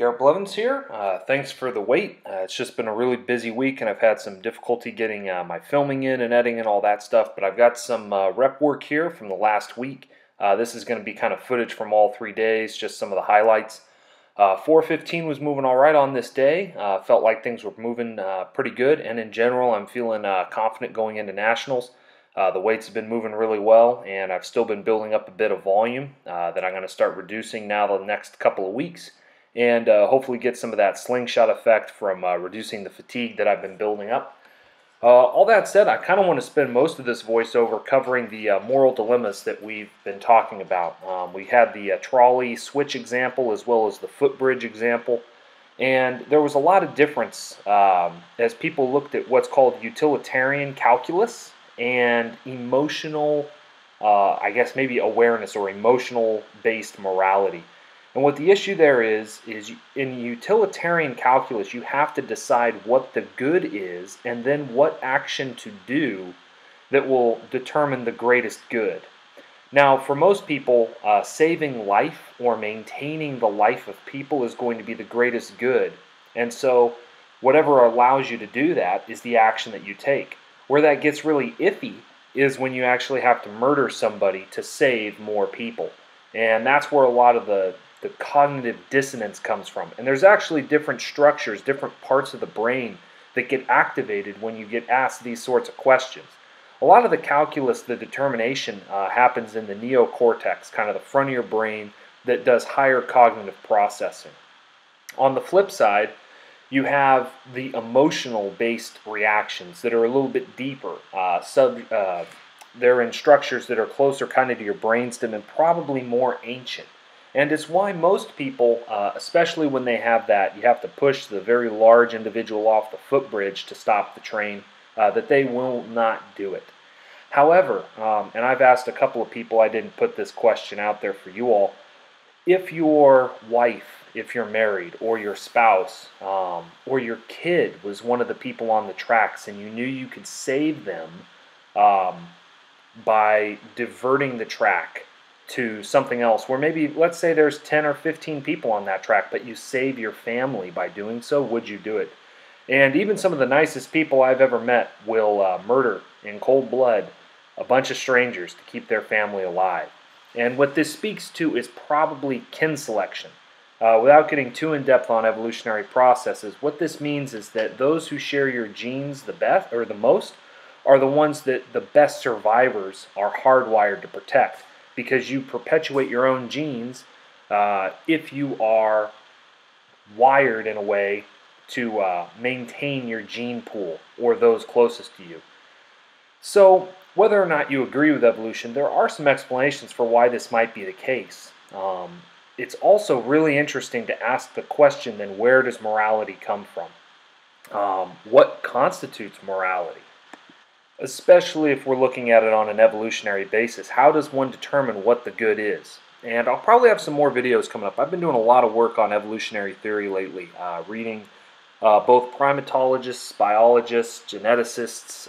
Garrett Blevins here. Thanks for the wait. It's just been a really busy week and I've had some difficulty getting my filming in and editing and all that stuff, but I've got some rep work here from the last week. This is going to be kind of footage from all 3 days, just some of the highlights. 415 was moving all right on this day. Felt like things were moving pretty good, and in general I'm feeling confident going into nationals. The weights have been moving really well, and I've still been building up a bit of volume that I'm going to start reducing now the next couple of weeks, and hopefully get some of that slingshot effect from reducing the fatigue that I've been building up. All that said, I kind of want to spend most of this voiceover covering the moral dilemmas that we've been talking about. We had the trolley switch example as well as the footbridge example, and there was a lot of difference as people looked at what's called utilitarian calculus and emotional, I guess maybe awareness or emotional-based morality. And what the issue there is in utilitarian calculus, you have to decide what the good is and then what action to do that will determine the greatest good. Now, for most people, saving life or maintaining the life of people is going to be the greatest good. And so whatever allows you to do that is the action that you take. Where that gets really iffy is when you actually have to murder somebody to save more people. And that's where a lot of the cognitive dissonance comes from. And there's actually different structures, different parts of the brain that get activated when you get asked these sorts of questions. A lot of the calculus, the determination, happens in the neocortex, kind of the front of your brain that does higher cognitive processing. On the flip side, you have the emotional-based reactions that are a little bit deeper. They're in structures that are closer kind of to your brainstem and probably more ancient. And it's why most people, especially when they have that, you have to push the very large individual off the footbridge to stop the train, that they will not do it. However, and I've asked a couple of people, I didn't put this question out there for you all, if your wife, if you're married, or your spouse, or your kid was one of the people on the tracks and you knew you could save them by diverting the track to something else, where maybe, let's say there's 10 or 15 people on that track, but you save your family by doing so, would you do it? And even some of the nicest people I've ever met will murder in cold blood a bunch of strangers to keep their family alive. And what this speaks to is probably kin selection. Without getting too in-depth on evolutionary processes, what this means is that those who share your genes the best or the most are the ones that the best survivors are hardwired to protect, because you perpetuate your own genes if you are wired in a way to maintain your gene pool or those closest to you. So whether or not you agree with evolution, there are some explanations for why this might be the case. It's also really interesting to ask the question, then, where does morality come from? What constitutes morality? Especially if we're looking at it on an evolutionary basis, how does one determine what the good is? And I'll probably have some more videos coming up. I've been doing a lot of work on evolutionary theory lately, reading both primatologists, biologists, geneticists,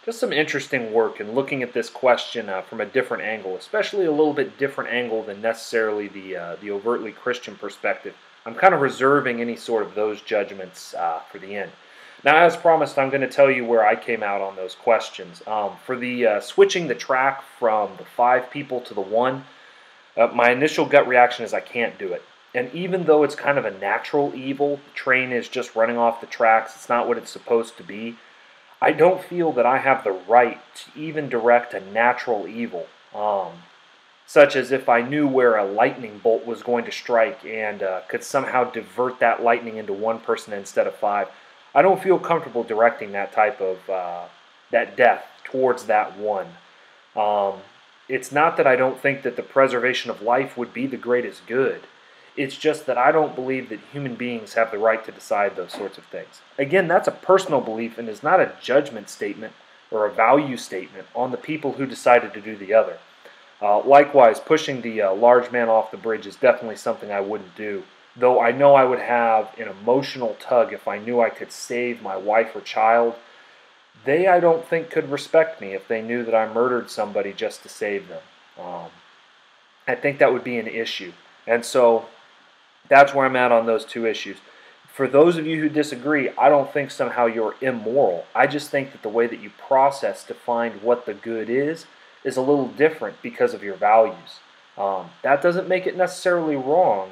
just some interesting work and looking at this question from a different angle, especially a little bit different angle than necessarily the overtly Christian perspective. I'm kind of reserving any sort of those judgments for the end. Now, as promised, I'm going to tell you where I came out on those questions. For the switching the track from the 5 people to the 1, my initial gut reaction is I can't do it. And even though it's kind of a natural evil, the train is just running off the tracks, it's not what it's supposed to be, I don't feel that I have the right to even direct a natural evil, such as if I knew where a lightning bolt was going to strike and could somehow divert that lightning into 1 person instead of 5. I don't feel comfortable directing that type of, that death towards that one. It's not that I don't think that the preservation of life would be the greatest good. It's just that I don't believe that human beings have the right to decide those sorts of things. Again, that's a personal belief and is not a judgment statement or a value statement on the people who decided to do the other. Likewise, pushing the large man off the bridge is definitely something I wouldn't do. Though I know I would have an emotional tug if I knew I could save my wife or child. They, I don't think, could respect me if they knew that I murdered somebody just to save them. I think that would be an issue. And so That's where I'm at on those two issues. For those of you who disagree, I don't think somehow you're immoral. I just think that the way that you process to find what the good is a little different because of your values. That doesn't make it necessarily wrong.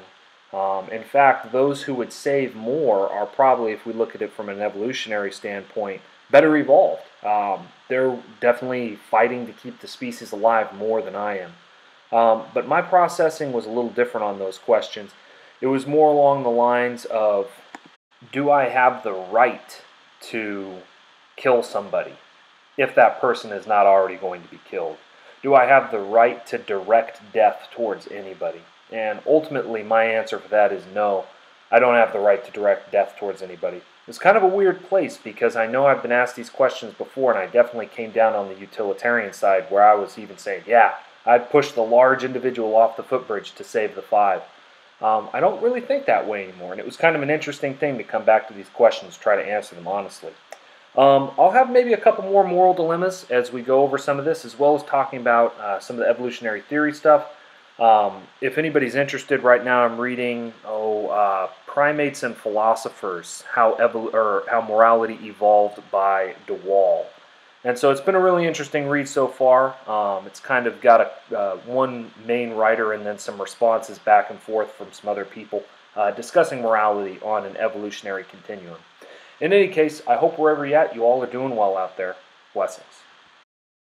In fact, those who would save more are probably, if we look at it from an evolutionary standpoint, better evolved. They're definitely fighting to keep the species alive more than I am. But my processing was a little different on those questions. It was more along the lines of, do I have the right to kill somebody if that person is not already going to be killed? Do I have the right to direct death towards anybody? And ultimately, my answer for that is no. I don't have the right to direct death towards anybody. It's kind of a weird place because I know I've been asked these questions before, and I definitely came down on the utilitarian side where I was even saying, yeah, I'd push the large individual off the footbridge to save the five. I don't really think that way anymore, and it was kind of an interesting thing to come back to these questions, try to answer them honestly. I'll have maybe a couple more moral dilemmas as we go over some of this, as well as talking about some of the evolutionary theory stuff. If anybody's interested right now, I'm reading Primates and Philosophers, how Morality Evolved by DeWall. And so it's been a really interesting read so far. It's kind of got one main writer and then some responses back and forth from some other people discussing morality on an evolutionary continuum. In any case, I hope wherever you're at, you all are doing well out there. Blessings.